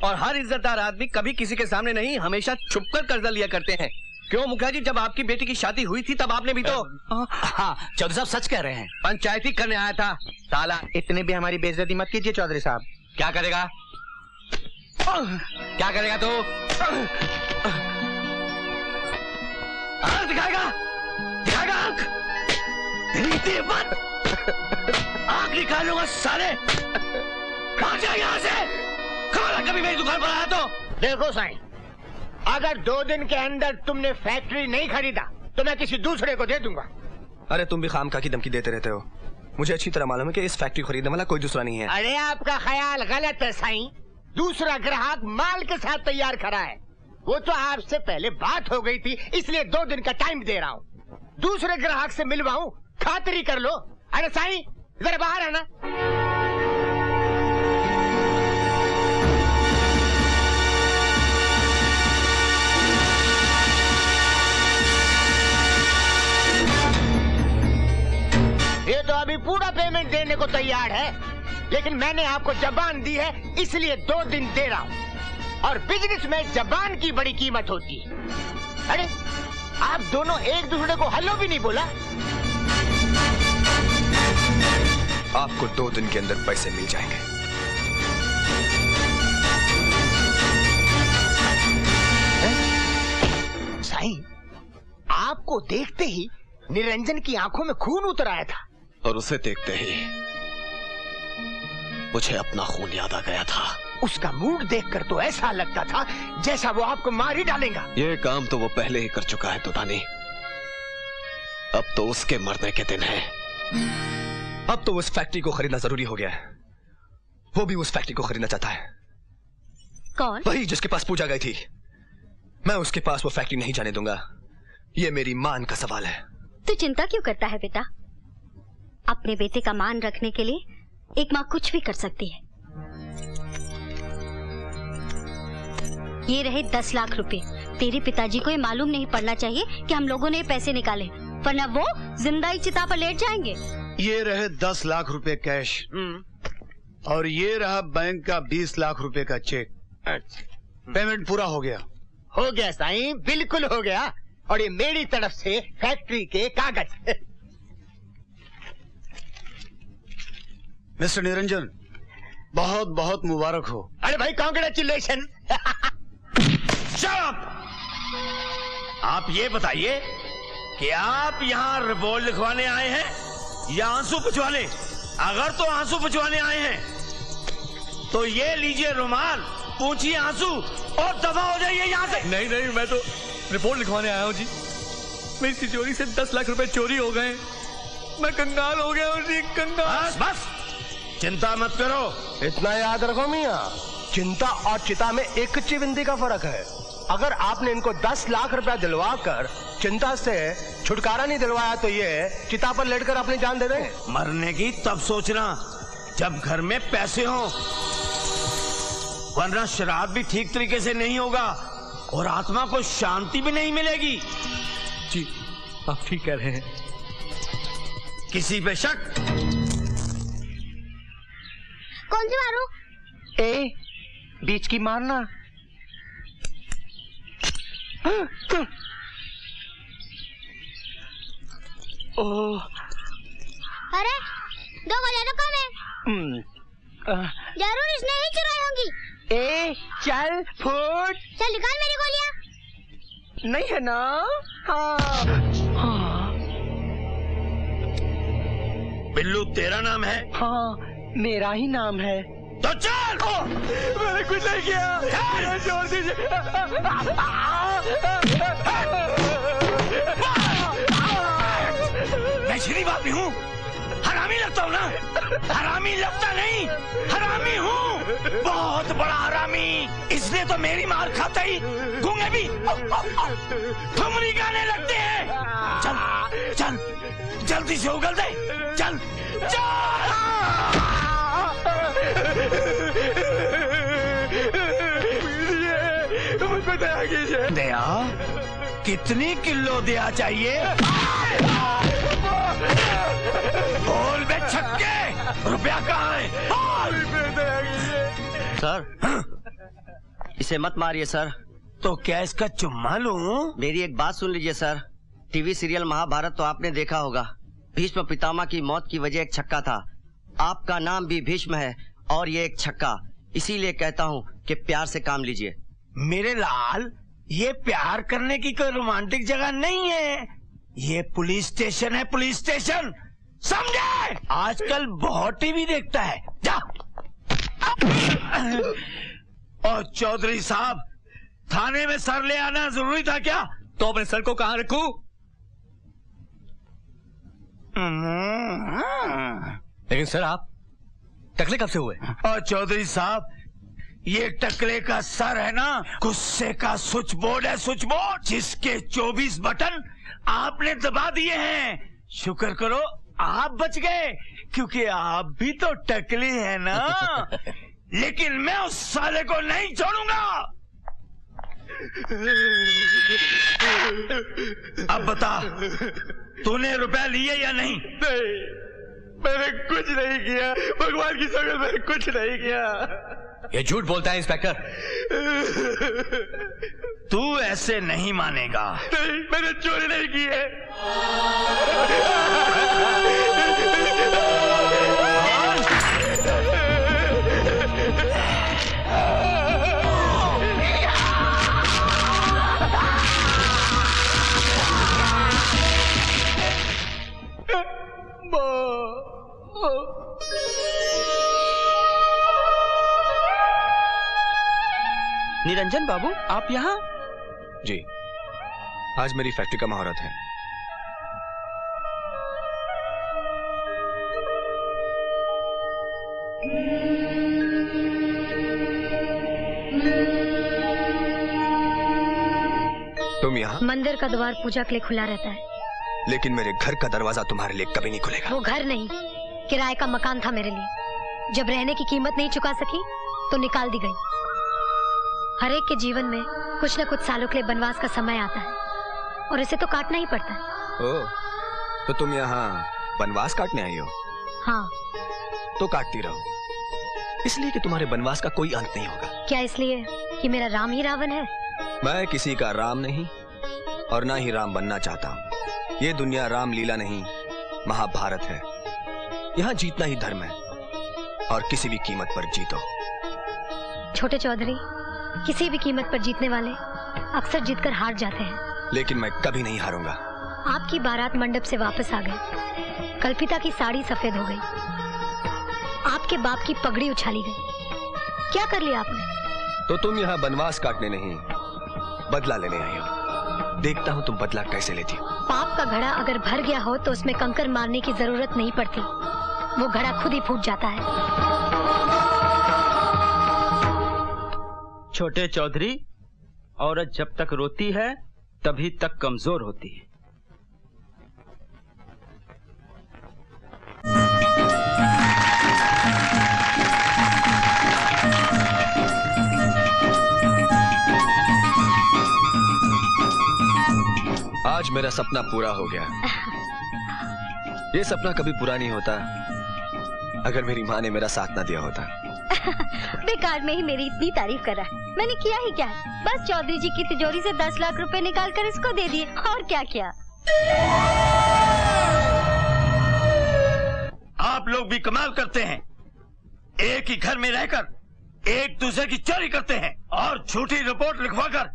और हर इज्जतदार आदमी कभी किसी के सामने नहीं, हमेशा छुपकर कर्जा लिया करते हैं। क्यों मुखिया जी, जब आपकी बेटी की शादी हुई थी तब आपने भी तो। हाँ चौधरी साहब सच कह रहे हैं। पंचायती करने आया था साला। इतने भी हमारी बेइज्जती मत कीजिए चौधरी साहब। क्या करेगा, क्या करेगा तू? दिखाएगा, दिखाएगा आंख, आंख निकालूंगा साले। भाग जा यहाँ से, कभी मेरी दुकान पर आया तो। देखो साईं, अगर 2 दिन के अंदर तुमने फैक्ट्री नहीं खरीदा तो मैं किसी दूसरे को दे दूंगा। अरे तुम भी खामखा की धमकी देते रहते हो। मुझे अच्छी तरह मालूम है कि इस फैक्ट्री खरीदने वाला कोई दूसरा नहीं है। अरे आपका ख्याल गलत है साईं। दूसरा ग्राहक माल के साथ तैयार खड़ा है। वो तो आपसे पहले बात हो गई थी, इसलिए 2 दिन का टाइम दे रहा हूँ। दूसरे ग्राहक से मिलवाऊं, खातिरी कर लो। अरे साईं जरा बाहर आना। ये तो अभी पूरा पेमेंट देने को तैयार है, लेकिन मैंने आपको जबान दी है इसलिए 2 दिन दे रहा हूँ। और बिजनेस में जबान की बड़ी कीमत होती है। अरे आप दोनों एक दूसरे को हेलो भी नहीं बोला। आपको 2 दिन के अंदर पैसे मिल जाएंगे। साईं, आपको देखते ही निरंजन की आंखों में खून उतर आया था। और उसे देखते ही मुझे अपना खून याद आ गया था। उसका मूड देखकर तो ऐसा लगता था जैसा वो आपको मार ही डालेगा। ये काम तो वो पहले ही कर चुका है दुदानी। अब तो उसके मरने के दिन है। अब तो उस फैक्ट्री को खरीदना जरूरी हो गया है। वो भी उस फैक्ट्री को खरीदना चाहता है। कौन? वही जिसके पास पूजा गई थी। मैं उसके पास वो फैक्ट्री नहीं जाने दूंगा। ये मेरी मान का सवाल है। तू चिंता क्यों करता है बेटा? अपने बेटे का मान रखने के लिए एक माँ कुछ भी कर सकती है। ये रहे 10 लाख रुपए। तेरे पिताजी को ये मालूम नहीं पड़ना चाहिए कि हम लोगों ने ये पैसे निकाले, वरना वो जिंदा ही चिता पर लेट जाएंगे। ये रहे 10 लाख रुपए कैश और ये रहा बैंक का 20 लाख रुपए का चेक। पेमेंट पूरा हो गया। हो गया साईं, बिल्कुल हो गया। और ये मेरी तरफ से फैक्ट्री के कागज। मिस्टर निरंजन, बहुत बहुत मुबारक हो। अरे भाई कांग्रेचुलेशन। आप ये बताइए कि आप यहाँ रिपोर्ट लिखवाने आए हैं या आंसू पुछवाने? अगर तो आंसू पुछवाने आए हैं तो ये लीजिए रुमाल, पूछिए आंसू और दफा हो जाइए यहाँ से। नहीं नहीं, मैं तो रिपोर्ट लिखवाने आया हूँ जी। मेरी तिजोरी से 10 लाख रुपए चोरी हो गए। मैं कंगाल हो गया हूँ जी, कंगाल। बस बस, चिंता मत करो। इतना याद रखो मियाँ, चिंता और चिता में एक चिविंदी का फर्क है। अगर आपने इनको 10 लाख रुपया दिलवा कर चिंता से छुटकारा नहीं दिलवाया तो ये चिता पर लेटकर अपनी जान दे दें। मरने की तब सोचना जब घर में पैसे हो, वरना श्राद्ध भी ठीक तरीके से नहीं होगा और आत्मा को शांति भी नहीं मिलेगी। जी आप ठीक कह रहे हैं। किसी पे शक? कौन सी मारो? ए, बीच की मारना। ओह, अरे 2 गोलियां तो कम है। जरूर इसने ही चुराई होंगी। ए, चल फुट। चल निकाल मेरी गोलियां। नहीं है ना? हाँ। बिल्लू तेरा नाम है? हाँ, मेरा ही नाम है। तो चल। मैंने कुछ नहीं किया। छोड़ दीजिए। मैं शरीफ आदमी हूँ, हरामी लगता हूँ ना? हरामी लगता नहीं, हरामी हूँ, बहुत बड़ा हरामी। इसलिए तो मेरी मार खाते ही गूंगे भी ठुमरी गाने लगते हैं। चल चल जल्दी से उगल दे, चल चल। दया कितनी किलो दिया चाहिए? बोल बे छक्के, रुपया कहाँ है? बोल। सर, इसे मत मारिए सर। तो क्या इसका चुम्मा लूं? मेरी एक बात सुन लीजिए सर। टीवी सीरियल महाभारत तो आपने देखा होगा। भीष्म पितामह की मौत की वजह एक छक्का था। आपका नाम भी भीष्म है और ये एक छक्का। इसीलिए कहता हूँ कि प्यार से काम लीजिए। मेरे लाल, ये प्यार करने की कोई रोमांटिक जगह नहीं है। ये पुलिस स्टेशन है, पुलिस स्टेशन, समझे? आजकल बहुत टीवी देखता है। जा। और चौधरी साहब, थाने में सर ले आना जरूरी था क्या? तो अपने सर को कहाँ रखूं? लेकिन सर आप टकले कब से हुए? और चौधरी साहब, ये टकले का सर है ना, गुस्से का स्विच बोर्ड है, स्विच बोर्ड, जिसके 24 बटन आपने दबा दिए हैं। शुक्र करो आप बच गए, क्योंकि आप भी तो टकले हैं ना। लेकिन मैं उस साले को नहीं छोड़ूंगा। अब बता, तूने रुपया लिए या नहीं? नहीं, मैंने कुछ नहीं किया। भगवान की कसम, मैंने कुछ नहीं किया। ये झूठ बोलता है इंस्पेक्टर। तू ऐसे नहीं मानेगा। नहीं, मैंने चोरी नहीं की है। निरंजन बाबू, आप यहाँ? जी, आज मेरी फैक्ट्री का मुहूर्त है। तुम यहाँ? मंदिर का द्वार पूजा के लिए खुला रहता है। लेकिन मेरे घर का दरवाजा तुम्हारे लिए कभी नहीं खुलेगा। वो घर नहीं, किराए का मकान था मेरे लिए। जब रहने की कीमत नहीं चुका सकी तो निकाल दी गई। हर एक के जीवन में कुछ न कुछ सालों के लिए बनवास का समय आता है और इसे तो काटना ही पड़ता है। ओह, तो तुम यहाँ बनवास काटने आई हो? हाँ। तो काटती रहो, इसलिए कि तुम्हारे बनवास का कोई अंत नहीं होगा। क्या इसलिए कि मेरा राम ही रावण है? मैं किसी का राम नहीं और ना ही राम बनना चाहता हूँ। ये दुनिया राम लीला नहीं, महाभारत है। यहाँ जीतना ही धर्म है और किसी भी कीमत पर जीतो। छोटे चौधरी, किसी भी कीमत पर जीतने वाले अक्सर जीतकर हार जाते हैं। लेकिन मैं कभी नहीं हारूंगा। आपकी बारात मंडप से वापस आ गई। कल्पिता की साड़ी सफेद हो गई। आपके बाप की पगड़ी उछाली गई। क्या कर लिया आपने? तो तुम यहाँ बनवास काटने नहीं, बदला लेने आई हो। देखता हूँ तुम बदला कैसे लेती हो। पाप का घड़ा अगर भर गया हो तो उसमें कंकर मारने की जरूरत नहीं पड़ती। वो घड़ा खुद ही फूट जाता है। छोटे चौधरी, औरत जब तक रोती है तभी तक कमजोर होती है। आज मेरा सपना पूरा हो गया। ये सपना कभी पूरा नहीं होता अगर मेरी माँ ने मेरा साथ ना दिया होता। बेकार में ही मेरी इतनी तारीफ कर रहा है। मैंने किया ही क्या? बस चौधरी जी की तिजोरी से 10 लाख रुपए निकाल कर इसको दे दिए, और क्या किया। आप लोग भी कमाल करते हैं। एक ही घर में रहकर एक दूसरे की चोरी करते हैं और झूठी रिपोर्ट लिखवाकर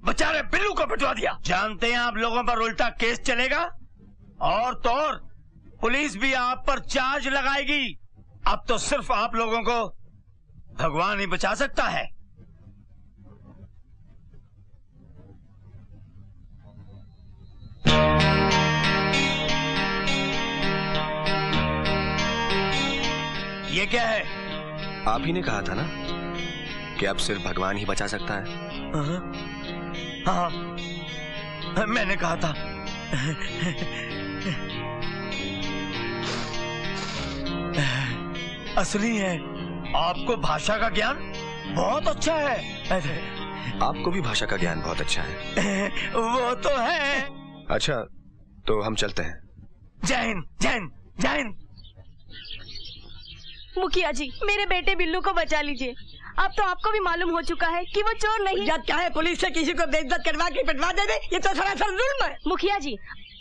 बेचारे बिल्लू को पिटवा दिया। जानते हैं आप लोगों पर उल्टा केस चलेगा और तो और पुलिस भी आप पर चार्ज लगाएगी। अब तो सिर्फ आप लोगों को भगवान ही बचा सकता है। ये क्या है? आप ही ने कहा था ना कि अब सिर्फ भगवान ही बचा सकता है। हाँ, मैंने कहा था। असली है। आपको भाषा का ज्ञान बहुत अच्छा है। आपको भी भाषा का ज्ञान बहुत अच्छा है। वो तो है। अच्छा, तो हम चलते हैं। जय हिंद, जय हिंद, जय हिंद। मुखिया जी, मेरे बेटे बिल्लू को बचा लीजिए। अब तो आपको भी मालूम हो चुका है कि वो चोर नहीं। जब चाहे पुलिस से किसी को बेइज्जत करवा के पिटवा दे दे, ये तो सरासर जुल्म है। मुखिया जी,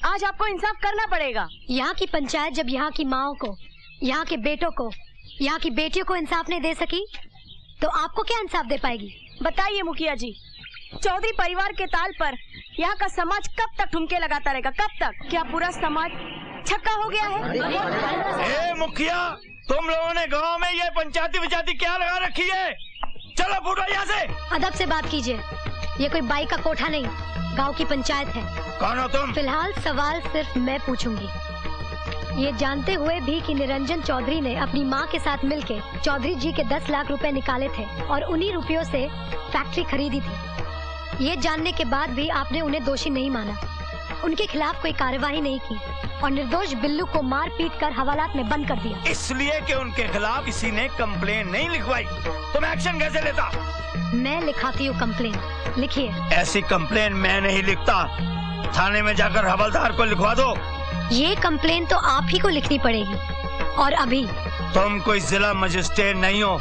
आज आपको इंसाफ करना पड़ेगा। यहाँ की पंचायत जब यहाँ की माओ को, यहाँ के बेटों को, यहाँ की बेटियों को इंसाफ नहीं दे सकी, तो आपको क्या इंसाफ दे पाएगी? बताइए मुखिया जी, चौधरी परिवार के ताल पर यहाँ का समाज कब तक ठुमके लगाता रहेगा? कब तक? क्या पूरा समाज छक्का हो गया है? ए मुखिया, तुम लोगों ने गांव में ये पंचायती विचायती क्या लगा रखी है? चलो फूटो यहाँ से। अदब से बात कीजिए, ये कोई बाई का कोठा नहीं, गांव की पंचायत है। कौन हो तुम? फिलहाल सवाल सिर्फ मैं पूछूंगी, ये जानते हुए भी कि निरंजन चौधरी ने अपनी मां के साथ मिलके चौधरी जी के 10 लाख रुपए निकाले थे और उन्हीं रुपयों से फैक्ट्री खरीदी थी। ये जानने के बाद भी आपने उन्हें दोषी नहीं माना, उनके खिलाफ कोई कार्यवाही नहीं की और निर्दोष बिल्लू को मार पीट कर हवालात में बंद कर दिया। इसलिए कि उनके खिलाफ किसी ने कंप्लेन नहीं लिखवाई। तुम एक्शन कैसे लेता? मैं लिखाती हूँ कंप्लेन, लिखिए। ऐसी कंप्लेन मैं नहीं लिखता, थाने में जाकर हवलदार को लिखवा दो। ये कंप्लेन तो आप ही को लिखनी पड़ेगी, और अभी। तुम कोई जिला मजिस्ट्रेट नहीं हो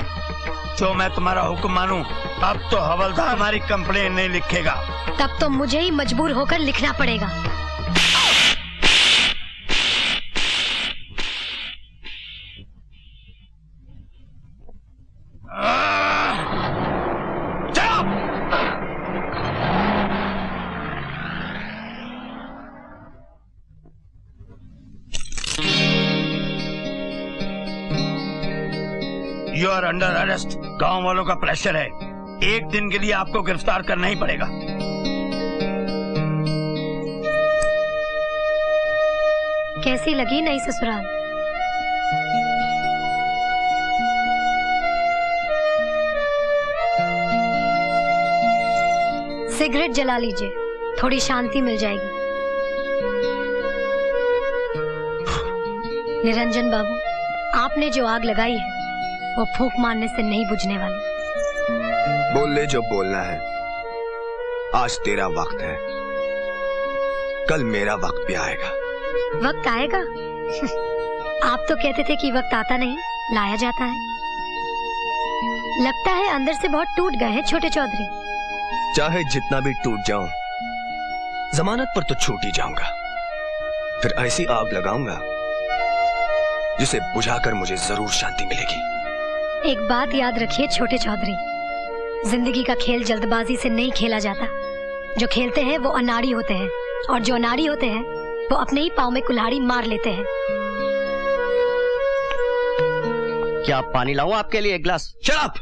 जो मैं तुम्हारा हुक्म मानूं। अब तो हवलदार हमारी कंप्लेन नहीं लिखेगा। तब तो मुझे ही मजबूर होकर लिखना पड़ेगा। You are under arrest. गांव वालों का प्रेशर है, एक दिन के लिए आपको गिरफ्तार करना ही पड़ेगा। कैसी लगी नई ससुराल? सिगरेट जला लीजिए, थोड़ी शांति मिल जाएगी। निरंजन बाबू, आपने जो आग लगाई है वो फूंक मारने से नहीं बुझने वाली। बोल ले जो बोलना है। आज तेरा वक्त है, कल मेरा वक्त भी आएगा। वक्त आएगा? आप तो कहते थे कि वक्त आता नहीं, लाया जाता है। लगता है अंदर से बहुत टूट गए हैं छोटे चौधरी। चाहे जितना भी टूट जाऊं, जमानत पर तो छूट ही जाऊंगा। फिर ऐसी आग लगाऊंगा जिसे बुझाकर मुझे जरूर शांति मिलेगी। एक बात याद रखिए छोटे चौधरी, जिंदगी का खेल जल्दबाजी से नहीं खेला जाता। जो खेलते हैं वो अनाड़ी होते हैं, और जो अनाड़ी होते हैं वो अपने ही पाँव में कुल्हाड़ी मार लेते हैं। क्या पानी लाऊं आपके लिए एक गिलास? शराब।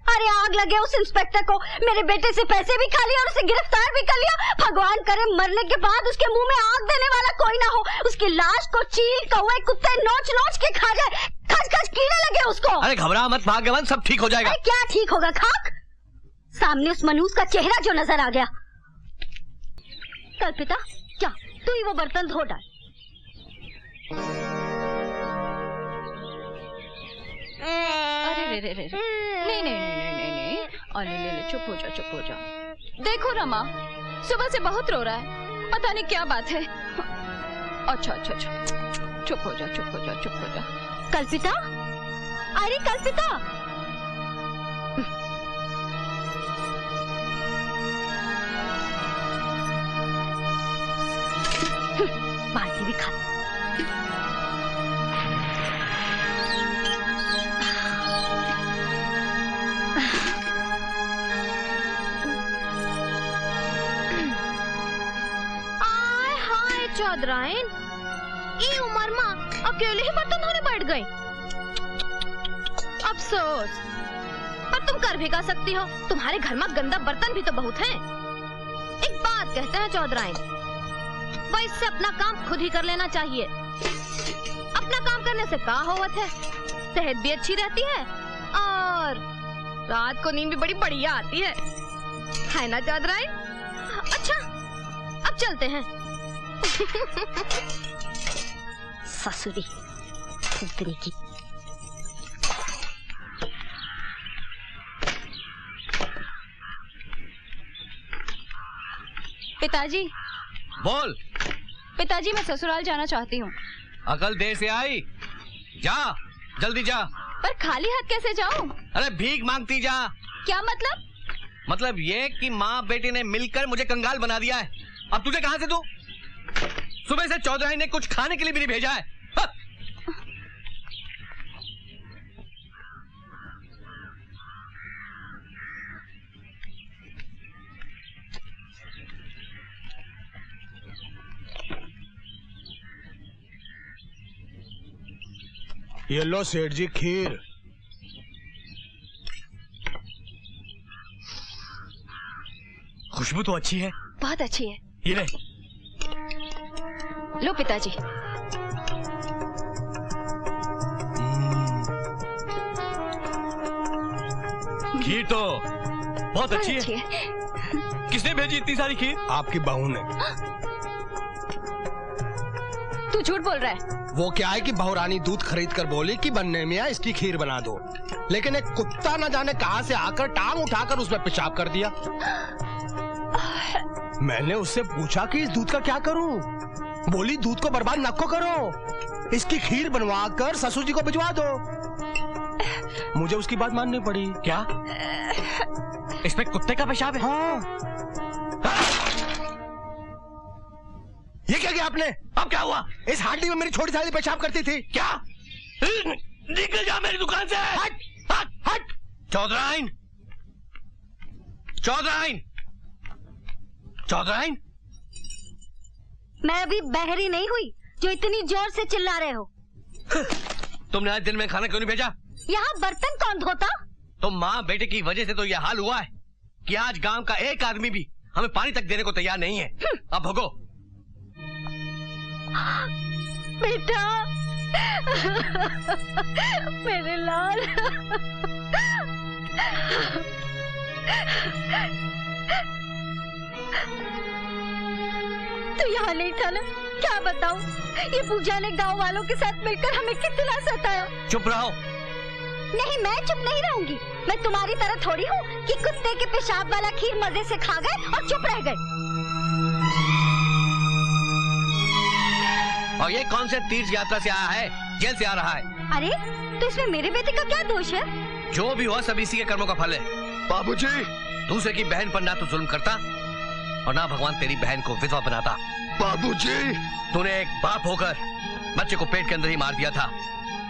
अरे आग लगे उस इंस्पेक्टर को, मेरे बेटे से पैसे भी खा लिए और उसे गिरफ्तार भी कर लिया। भगवान करे मरने के बाद उसके मुंह में आग देने वाला कोई ना हो, उसकी लाश को चील कौवे कुत्ते नोच नोच के खा जाए, खच खच कीड़े लगे उसको। अरे घबरा मत भाग्यवान, सब ठीक हो जाएगा। अरे क्या ठीक होगा खाक? सामने उस मनूस का चेहरा जो नजर आ गया। कल्पिता, क्या तू ही वो बर्तन धो डाल। अरे रे नहीं नहीं नहीं नहीं नहीं नहीं, अरे ले चुप हो जा, चुप हो जा। देखो रमा, सुबह से बहुत रो रहा है, पता नहीं क्या बात है। अच्छा अच्छा अच्छा, चुप हो जा, चुप हो जा, चुप हो जा। कल्पिता, अरे कल्पिता, बाल्टी भी खा। चौधराइन, ये उम्र में अकेले ही बर्तन धोने बैठ गई। अफसोस, पर तुम कर भी क्या सकती हो, तुम्हारे घर में गंदा बर्तन भी तो बहुत हैं। एक बात कहते हैं चौधराइन, वैसे अपना काम खुद ही कर लेना चाहिए। अपना काम करने से क्या होवत है, सेहत भी अच्छी रहती है और रात को नींद भी बड़ी बढ़िया आती है ना चौधराइन? अच्छा, अब चलते हैं। ससुरी कुतरी की। पिताजी। बोल। पिताजी, मैं ससुराल जाना चाहती हूँ। अकल देर से आई, जा। जल्दी जा। पर खाली हाथ कैसे जाऊं? अरे भीख मांगती जा। क्या मतलब? मतलब ये कि माँ बेटी ने मिलकर मुझे कंगाल बना दिया है। अब तुझे कहां से दूं? सुबह से चौधरी ने कुछ खाने के लिए भी नहीं भेजा है। हाँ। ये लो सेठ जी खीर। खुशबू तो अच्छी है। बहुत अच्छी है। ये ले। लो पिताजी। खीर तो बहुत अच्छी है। किसने भेजी इतनी सारी खीर? आपकी बहू ने। तू झूठ बोल रहा है। वो क्या है कि बहुरानी दूध खरीद कर बोली कि बनने में आया इसकी खीर बना दो, लेकिन एक कुत्ता न जाने कहां से आकर टांग उठाकर उसमें पेशाब कर दिया। मैंने उससे पूछा कि इस दूध का क्या करूं? बोली दूध को बर्बाद न करो, इसकी खीर बनवा कर ससुर जी को भिजवा दो। मुझे उसकी बात माननी पड़ी। क्या इसमें कुत्ते का पेशाब है? हाँ। ये क्या किया आपने? अब क्या हुआ? इस हांडी में मेरी छोटी साली पेशाब करती थी। क्या? निकल जा मेरी दुकान से। हट हट हट। चौधराइन, चौधराइन, चौधराइन। मैं अभी बहरी नहीं हुई जो इतनी जोर से चिल्ला रहे हो। तुमने आज दिन में खाना क्यों नहीं भेजा? यहाँ बर्तन कौन धोता? तो माँ बेटे की वजह से तो यह हाल हुआ है कि आज गांव का एक आदमी भी हमें पानी तक देने को तैयार नहीं है। अब भोगो। बेटा, मेरे लाल। तू यहाँ नहीं था ना? क्या बताऊं, ये पूजा ने गांव वालों के साथ मिलकर हमें कितना सताया। चुप रहो। नहीं, मैं चुप नहीं रहूंगी। मैं तुम्हारी तरह थोड़ी हूँ कि कुत्ते के पेशाब वाला खीर मजे से खा गए और चुप रह गए। और ये कौन से तीर्थ यात्रा से आया है? जेल से आ रहा है। अरे तो इसमें मेरे बेटे का क्या दोष है? जो भी हुआ सब इसी के कर्मों का फल है। बाबूजी, दूसरे की बहन पर ना तो जुल्म करता और ना भगवान तेरी बहन को विधवा बनाता। बाबूजी, तूने एक बाप होकर बच्चे को पेट के अंदर ही मार दिया था।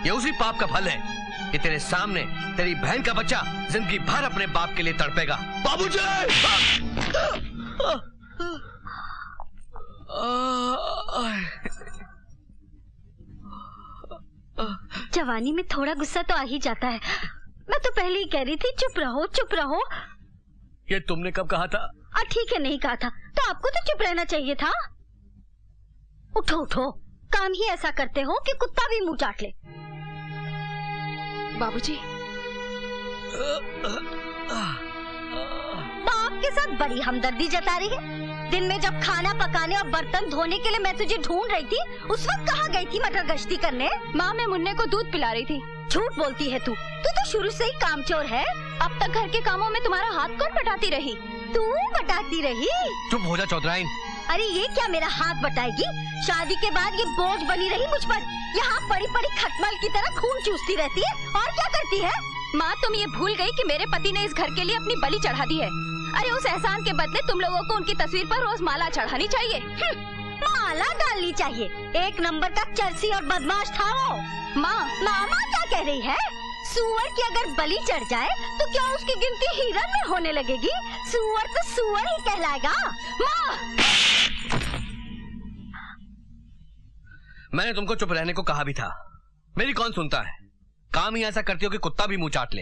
ये उसी पाप का फल है कि तेरे सामने तेरी बहन का बच्चा जिंदगी भर अपने बाप के लिए तड़पेगा। बाबूजी। जवानी में थोड़ा गुस्सा तो आ ही जाता है। मैं तो पहले ही कह रही थी चुप रहो चुप रहो। ये तुमने कब कहा था? ठीक है, नहीं कहा था तो आपको तो चुप रहना चाहिए था। उठो उठो, काम ही ऐसा करते हो कि कुत्ता भी मुंह चाट ले। बाबूजी, बाप के साथ बड़ी हमदर्दी जता रही है। दिन में जब खाना पकाने और बर्तन धोने के लिए मैं तुझे ढूंढ रही थी, उस वक्त कहाँ गई थी मटर गश्ती करने? माँ, मैं मुन्ने को दूध पिला रही थी। झूठ बोलती है तू तो शुरू से ही कामचोर है। अब तक घर के कामों में तुम्हारा हाथ कौन बटाती रही? तू बटाती रही? चुप हो जा चौधराइन। अरे ये क्या मेरा हाथ बटाएगी? शादी के बाद ये बोझ बनी रही मुझ पर। यहाँ पड़ी पड़ी खटमल की तरह खून चूसती रहती है और क्या करती है? माँ, तुम ये भूल गई कि मेरे पति ने इस घर के लिए अपनी बलि चढ़ा दी है। अरे उस एहसान के बदले तुम लोगों को उनकी तस्वीर पर रोज माला चढ़ानी चाहिए। माला डालनी चाहिए। एक नंबर का चरसी और बदमाश था वो। माँ, मामा क्या कह रही है? सुअर की अगर बलि चढ़ जाए तो क्या उसकी गिनती हिरन में होने लगेगी? सुअर तो सुअर ही कहलाएगा। माँ, मैंने तुमको चुप रहने को कहा भी था। मेरी कौन सुनता है? काम ही ऐसा करती हो कि कुत्ता भी मुंह चाट ले।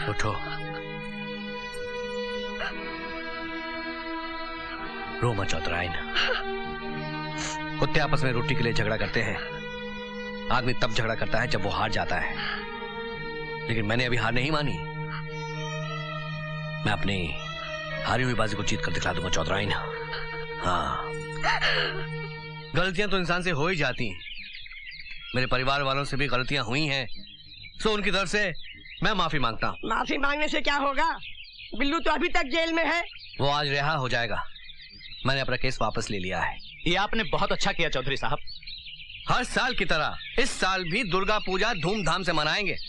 उठो, रो मत चौधराइन। कुत्ते आपस में रोटी के लिए झगड़ा करते हैं। आदमी तब झगड़ा करता है जब वो हार जाता है, लेकिन मैंने अभी हार नहीं मानी। मैं अपनी हारी हुई बाजी को जीत कर दिखला दूंगा चौधराइन। हाँ, गलतियां तो इंसान से हो ही जाती हैं। मेरे परिवार वालों से भी गलतियां हुई हैं, सो उनकी तरफ से मैं माफी मांगता हूँ। माफी मांगने से क्या होगा? बिल्लू तो अभी तक जेल में है। वो आज रिहा हो जाएगा मैंने अपना केस वापस ले लिया है। ये आपने बहुत अच्छा किया चौधरी साहब। हर साल की तरह इस साल भी दुर्गा पूजा धूमधाम से मनाएंगे।